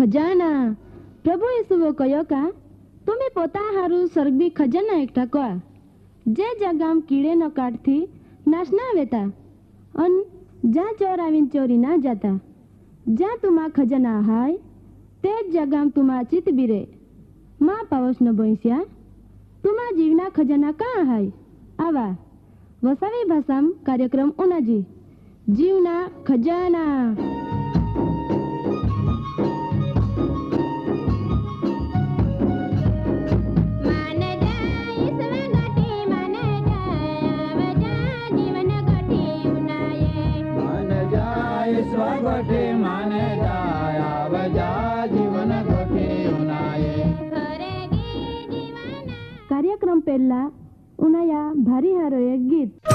खजाना प्रभु यीशुओ कहो का तुम्हें पोता हारू स्वर्गीय खजाना एकठा कर जे जगाम कीड़े न काटती नाश ना वेता अन जा चोर आवीन चोरी ना जाता जा तुमा खजाना हाय ते जगाम तुमा चित बीरे माँ पावस न बोईस्या तुमा जीवना खजाना कहाँ हाय आवा वसावी भाषा कार्यक्रम उनाजी जीवना खजाना। कार्यक्रम पहला उनाया भारी हारो एक गीत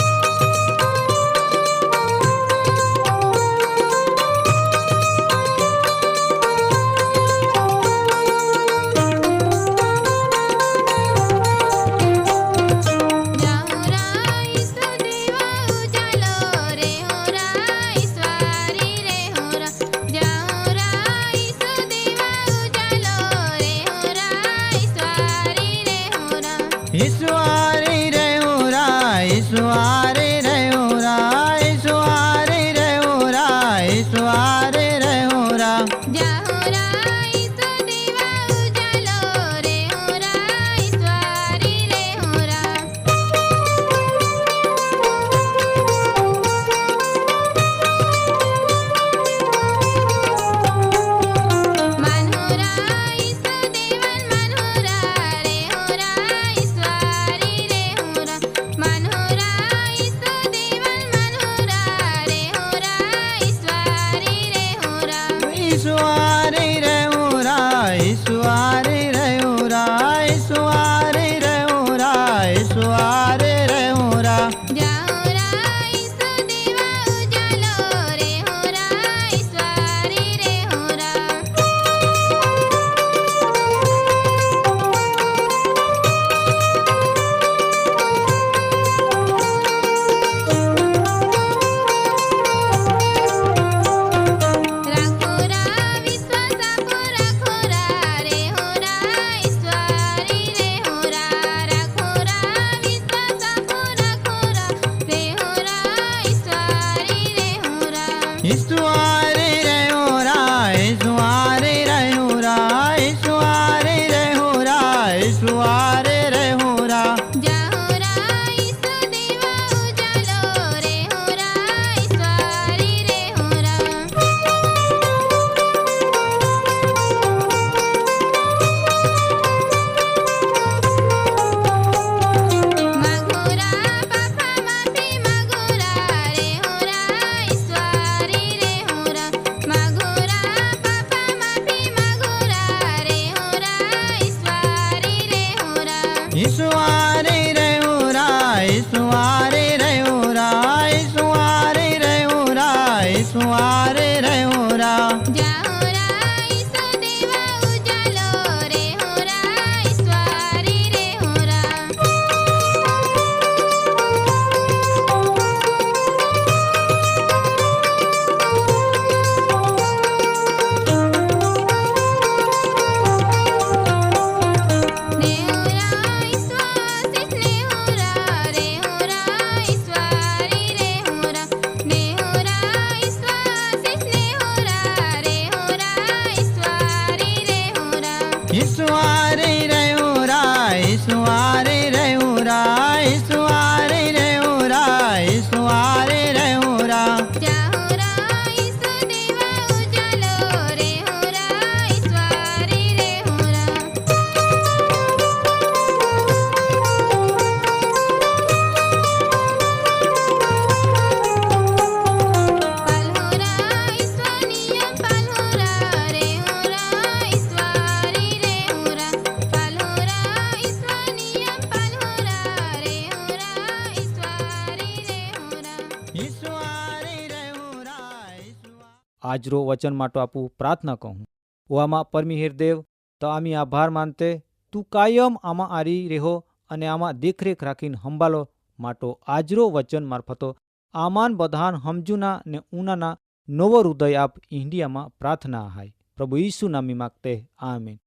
આજરો वचन माटो आपू प्रार्थना कहूँ ओ आमा परमेश्वर देव तो आमी आभार मानते तू कायम आमा आरी रेहो अने आमा देखरेख राखीने हंबालो माटो આજરો वचन मार्फतो आमान बधान हमजूना ने ऊनाना नवो हृदय आप इंडिया में प्रार्थना हाय। प्रभु यीशु नामी मागते आमेन।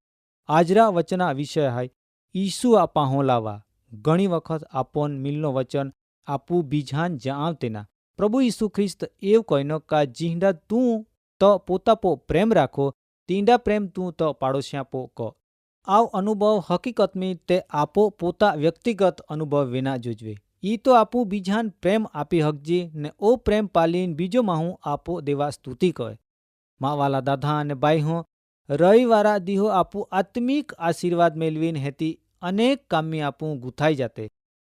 आजरा वचना विषय है ईसु आपा होलावा। घणी वखत आपन मिलनो वचन आपू बीजान जआवतेना प्रभु यीशु ख्रिस्त एव कहनो का जिंदा तू तो पोता पो प्रेम राखो तींडा प्रेम तू तो पाड़ोशिया पो को। आव अनुभव हकीकत में ते आपो पोता व्यक्तिगत अनुभव विना जोजवे। ई तो आपू बीजान प्रेम आपी हकजी ने ओ प्रेम पालीन बीजो माहू आपो देवा स्तुति कहे। मावाला दादा ने बाई हो रविवारा दिहो आपू आत्मिक आशीर्वाद मेलवीन हेती अनेक कामी आपू गुथाई जाते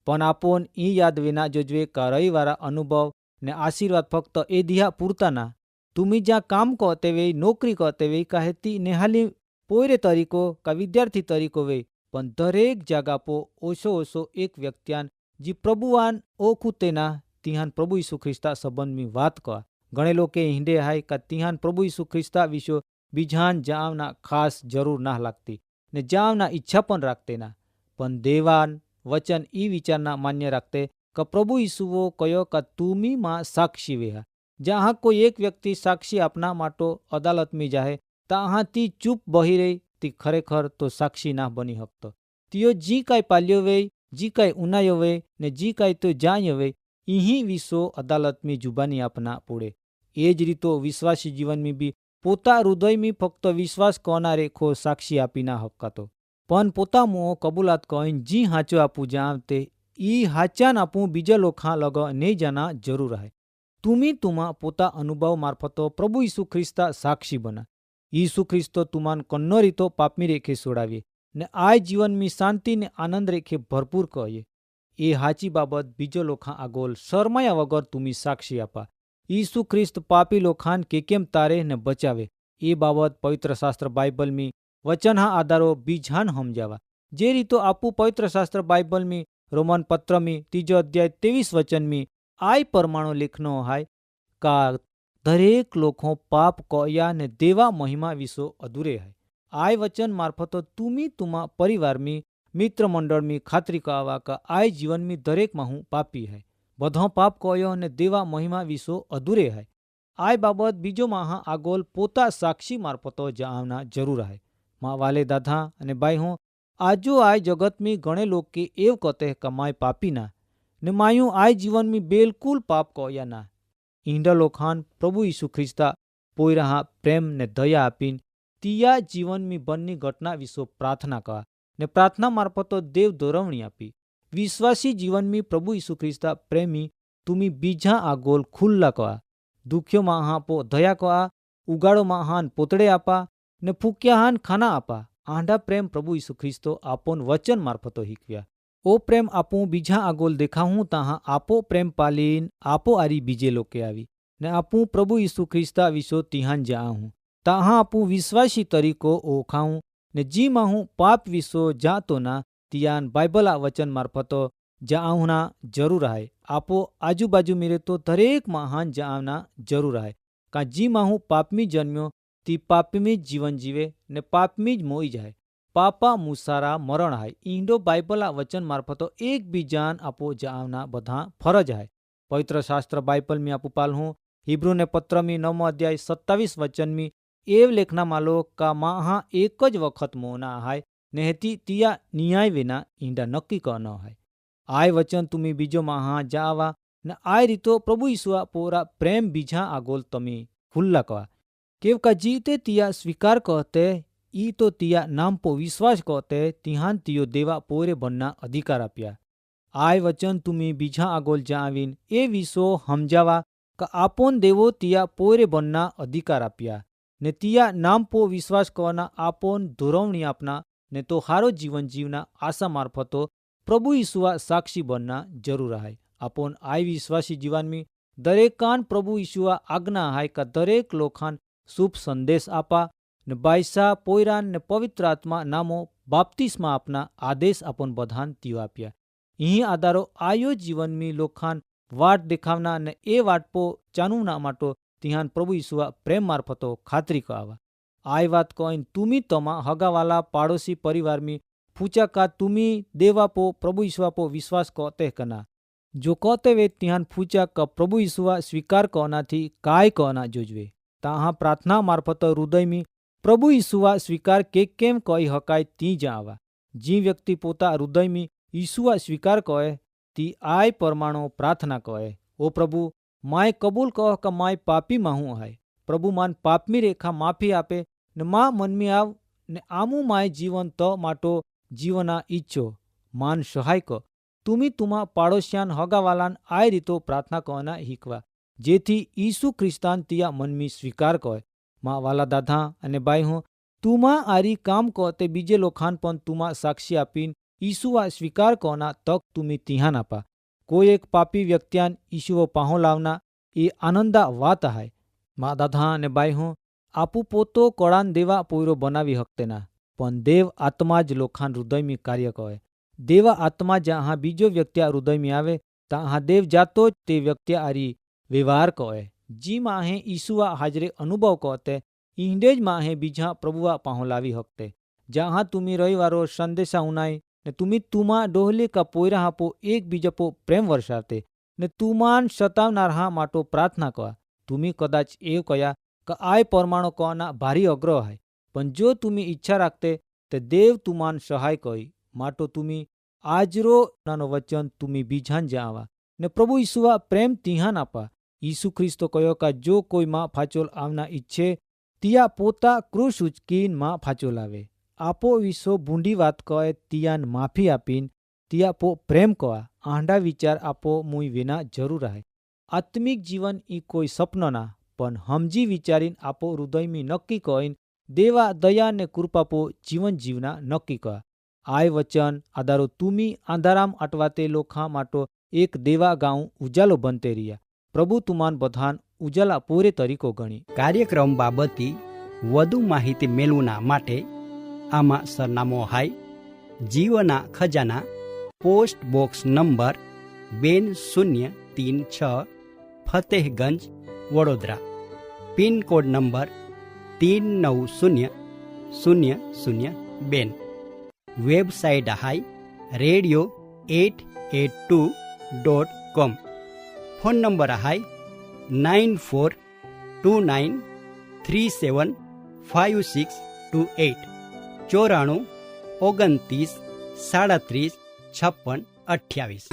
पण आपोन ई याद विना जोजवे का रविवारा अनुभव ने आशीर्वाद फक्त ए दिहा पूरता ना। तुम्ही ज्या काम कहते वे नौकरी कहते वे का हेती नेहाली पोयरे तरीको का विद्यार्थी तरीको वे पण दरेक जागा पो ओशो ओशो एक व्यक्त्यान जी प्रभुवान ओखुतेना तिहान प्रभु यीशु ख्रिस्ता संबंध में बात कहा। घणे लोके हिंडे हाय का तिहान प्रभु यीशु ख्रिस्ता विषो बीजान जावना खास जरूर ना लागती ने जावना इच्छा पण राखते ना। पण देवान वचन ई विचारना मान्य राखते का प्रभु यीशुओ कयो का तुमी मां साक्षी वेहा। जहाँ कोई एक व्यक्ति साक्षी अपना माटो अदालत में जाए तहाँ ती चुप बही रही ती खरेखर तो साक्षी ना बनी हकतो। तियो जी काई पाल्यो वे जी काई उनायो वे ने जी काई तो जायो वे इही विसो अदालत में जुबानी अपना पुड़े। एज रीतो विश्वासी जीवन में भी पोता हृदय में फक्त विश्वास कोना रेखो साक्षी आपी ना हक्कातो पण पोता मुओ कबूलात कहीन जी हाचो आपू जावते ई हाच्यान आपू बीजा लोखा लग नहीं जाना जरूर है। तुम्ही तुमा पोता अनुभव मार्फतो प्रभु यीशु ख्रिस्ता साक्षी बना। यीशु ख्रिस्तो तुमान कन्नो रीतो पापमी रेखे सोडावीए ने आय जीवन में शांति ने आनंद रेखे भरपूर कहिए। ए हाची बाबत बीजो लोखा आगोल शरमाया वगर तुम्ही साक्षी आपा। यीशु ख्रिस्त पापी लोखान केकेम तारे ने बचावे ए बाबत पवित्र शास्त्र बाइबल में वचन हा आधारो बीजान हमजावा। जे रीतो आपू पवित्र शास्त्र बाइबल में रोमन पत्र में 3 अध्याय 23 वचन में आय परमाणु लिखनो हाय का दरेक लोखों पाप कया ने देवा महिमा विसो अधूरे है। आय वचन मार्फतो तुम्ही तुमा परिवार में मित्र मंडल में खातरी कावा का आय जीवन में दरेक माहू पापी है। बधो पाप कयो ने देवा महिमा विसो अधूरे है। आय बाबत बीजो माहा आगोल पोता साक्षी मार्फतो जावना जरूर है। माँ वाले दादा अने बाई हो आजो आय जगत में घणे लोग के एव कहते कमाय पापी ना ने मायू आय जीवन में बिल्कुल पाप कया ना। ईंडा लोखान प्रभु यीशु ख्रिस्ता पोयरा प्रेम ने दया आपीन तिया जीवन में बननी घटना विसो प्रार्थना कहा ने प्रार्थना मार्फतो देव दोरवणी आपी। विश्वासी जीवन में प्रभु यीशु ख्रिस्ता प्रेमी तुम्ही बीजा आगोल खुल्ला कहा। दुख्यो माहा पो दया कहा उगाड़ो महान पोतड़े आपा ने फूक्याहान खाना आपा। आंडा प्रेम प्रभु यीशु ख्रिस्तो आपोन वचन मार्फतो हिकव्या। ओ प्रेम आपू बीजा आगोल देखाऊं तहाँ आपो प्रेम पालीन आपो आरी बीजे लोके आवी ने आपू प्रभु यीशु ख्रिस्ता विसो तिहान जाऊँ तहाँ आपू विश्वासी तरीको ओखाऊं ने जी माहू पाप विसो जातो ना तियान बाइबला वचन मार्फतो जाऊना जरूर है। आपो आजू बाजू मेरे तो दरेक महान जावना जरूर है का जी माहू पापमी जन्म्यो ती पापमी जीवन जीवे ने पापमी ज मोई जाए। पापा मुसारा मरण है ईंडो बाइबला वचन मार्फतो एक भी जान आपो जावना बधा फरज है। पवित्र शास्त्र बाइबल में आपू पाल हूँ हिब्रू ने पत्र में 9 अध्याय 27 वचन में एव लेखना मालो का महा एक ज वखत मोना है नेहती तिया न्याय विना ईंडा नक्की कहनो है। आय वचन तुम्ही बीजो महा जावा न आय रीतो प्रभु यीशुआ पोरा प्रेम बीजा आगोल तमी खुल्ला कहा केव का जीते तिया स्वीकार कहते ई तो तिया नाम पो विश्वास कहते तिहान तियो देवा पोरे बनना अधिकार आप्या। आय वचन तुम्ही बीजा आगोल जावीन ए विसो हमजावा का आपोन देवो तिया पोरे बनना अधिकार आप्या ने तिया नाम पो विश्वास कहना आपोन धोरवणी आपना ने तो हारो जीवन जीवना आशा मार्फतो प्रभु यीशुआ साक्षी बनना जरूर है। आपोन आय विश्वासी जीवन में दरेकान प्रभु यीशुआ आज्ञा है का दरेक लोखान शुभ संदेश आपा ने बाईसा पोयरान ने पवित्र आत्मा नामो बाप्तिस्मा अपना आदेश अपन बधान तिवाप्या। यही आधारो आयो जीवन में लोखान वाट देखावना ने ए वाट पो चानुना माटो तिहान प्रभु यीशुआ प्रेम मार्फतो खातरी कहावा। आय बात कहीन तुम्ही तमा हगावाला पाड़ोसी परिवार में पूछा का तुम्ही देवा पो प्रभु यीशुआ पो विश्वास कहते कना जो कहते वे तिहान पूछा का प्रभु यीशुआ स्वीकार कहना थी काय कहना जोजवे तहाँ प्रार्थना मार्फत हृदय में પ્રભુ ઈસુવા સ્વીકાર કેમ કહી હકાય તી જ આવા જે વ્યક્તિ પોતા હૃદયમાં ઈસુવા સ્વીકાર કહે તી આય પરમાણો પ્રાર્થના કહે, ઓ પ્રભુ માય કબૂલ કહ કે માય પાપી માહું આય, પ્રભુ માન પાપમી રેખા માફી આપે ને મા મનમી આવ ને આમું માય જીવન ત માટો જીવના ઈચ્છો માન સહાય ક તુમી તુમા પાડોશ્યાન હગાવાલાન આય રીતો પ્રાર્થના કહના હીકવા જેથી ઈસુ ખ્રિસ્તાન તિયા મનમી સ્વીકાર કહે. માં વાલા દાદા અને બાઈ હું તુમા આરી કામ કહો તે બીજે લોખાન પણ તુમા સાક્ષી આપીને ઈસુવા સ્વીકાર કહના તક તુમી તિહાન આપા. કોઈ એક પાપી વ્યક્તિયાન ઈસુવો પાહો લાવના એ આનંદા વાત હાય. માં દાદા અને બાઈ હું આપુ પોતો કળાન દેવા પોયરો બનાવી હકતેના પણ દેવ આત્મા જ લોખાન હૃદયમી કાર્ય કહે. દેવા આત્મા જ્યાં બીજો વ્યક્તિ હૃદયમી આવે ત્યાં દેવ જાતો જ તે વ્યક્તિ આરી વ્યવહાર કહે. જી માહે ઈસુવા હાજરે અનુભવ કહતે ઈંડે જ માહે બીજા પ્રભુવા પાહો લાવી હકતે. જ્યાં તુમી રવિવારો સંદેશા ઉનાઈ ને તુમી તુમા ડોહલી કા પોયરા હાપો એક બીજપો પ્રેમ વર્ષાતે ને તુમાન સતાવનાર માટો પ્રાર્થના કહા. તુમી કદાચ એવું કયા કે આય પરમાણો કહના ભારી અગ્રહ હાય પણ જો તુમી ઈચ્છા રાખતે તે દેવ તુમાન સહાય કહી માટો તુમી આજરો નાનો વચન તુમી બીજાન જાવા ને પ્રભુ ઈસુવા પ્રેમ તિહાન આપા. ઈસુ ખ્રિસ્તો કહ્યો કે જો કોઈ માં ફાચોલ આવના ઈચ્છે તિયા પોતા ક્રૂસ ઉચકીન માં ફાચોલ આવે. આપો વિસો ભૂંડી વાત કહે તિયાન માફી આપીન તિયા પો પ્રેમ કહા. આંડા વિચાર આપો મુઈ વિના જરૂર આય. આત્મિક જીવન ઈ કોઈ સપનો ના પણ સમજી વિચારીને આપો હૃદયમી નક્કી કહીને દેવા દયા ને કૃપાપો જીવન જીવના નક્કી કહા. આય વચન આધારો તુમી આંધારામ અટવાતે લોખા માટો એક દેવા ગાઉં ઉજાલો બનતે રહ્યા. પ્રભુ તુમાન બધાન ઉજાલા પૂરે તરીકો ગણી. કાર્યક્રમ બાબતે વધુ માહિતી મેળવના માટે આમાં સરનામો હાય જીવના ખજાના post box number 2036 Fatehganj Vadodara pin code number 390002. વેબસાઇટ હાય radio882.com. ફોન નંબર હાય 9429375628 94 29 37 56 28.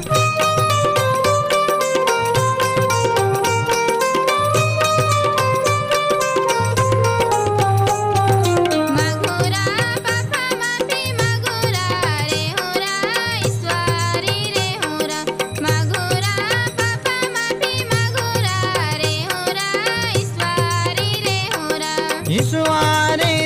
ઈશ્વરે